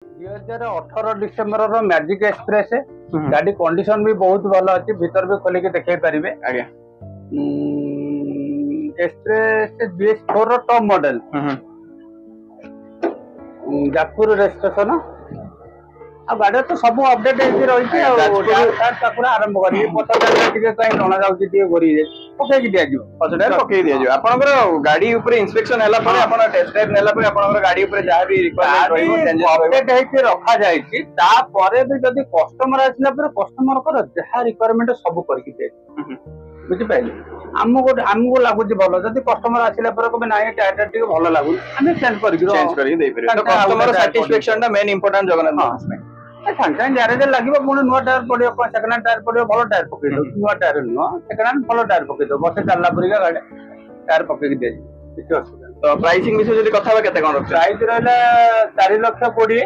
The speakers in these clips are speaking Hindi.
2018 डिसेम्बर मैजिक एक्सप्रेस गाड़ी कंडीशन भी बहुत भल अच्छी भीतर भी खोल के देखे पारे आगे express BS4 top model Jajpur registration गाड़ी तो सब अपडेट रही आरंभ करी जना जाऊँगी घोरी पकई दिज्व पछटायर पकई दिज्व आपनकर गाड़ी ऊपर इंस्पेक्शन हैला परे आपण टेस्ट ड्राइव नेला परे आपनकर गाड़ी ऊपर जहां भी रिक्वायरमेंट रहइबो चेंजेस अपडेट हेके रखा जायछि ता परे भी जदी कस्टमर आसिला परे कस्टमर कर जहां रिक्वायरमेंट सब करके दे बुझि पाइले हमको लागुଛି ଭଲ ଯଦି କଷ୍ଟମର ଆସିଲା ପରେ କବେ ନାଇଁ ଟାୟାର ଟିକେ ଭଲ ଲାଗୁନି ଆମେ ଚେଞ୍ଜ କରିକି ଦେଇ ପାରିବା ତ କଷ୍ଟମର ସାଟିସ୍ଫାକ୍ସନ ଟା मेन इंपोर्टेंट जगन्नाथ साଙ୍ଗे साଙ୍ଗे ग्यारेज लगे पुणी नुआ टायर पड़ो सेकेंड हैंड टायर पड़ो भल टायर पकई दो नुआ टायर नुह सेकेंड हैंड भल टायर पकई दो बस चलला परिका गाड़ी टायर पकई दे किसी असुविधा तो प्राइसिंग विषय जदी कथा केते कोन प्राइस रहला 4,20,000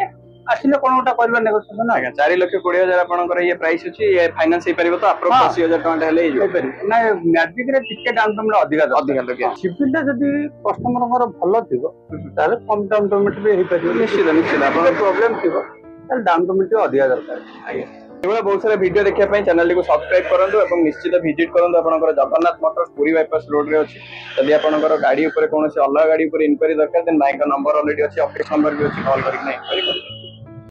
आसिले कोन उटा करबा नेगोशिएशन आगे 4,20,000 आपनकर ये प्राइस अछि ये फाइनेंस हे परिबो तो अप्रोक्स 80,000 टका हेले हे परिबो ना मैजिक रे टिके डाउन पेमेंट अधिका लगे सिपिल जदी कस्टमर घर भलो थिबो ताले कम डाउन पेमेंट भी हे परिबो निश्चित आपन प्रॉब्लम थिबो डाउन पेमेंट अधिका दरकार एवढा बहुत सारा वीडियो देखिया पई चैनल को सब्सक्राइब करंतु एवं निश्चित विजिट करंतु आपनकर Jagannath Motors Puri bypass road रे अछि यदि आपनकर गाड़ी ऊपर कोनोसी अलग गाड़ी ऊपर इंक्वायरी दरकार देन भाई का नंबर ऑलरेडी अछि ऑफिस नंबर भी अछि कॉल करिक इंक्वायरी करिक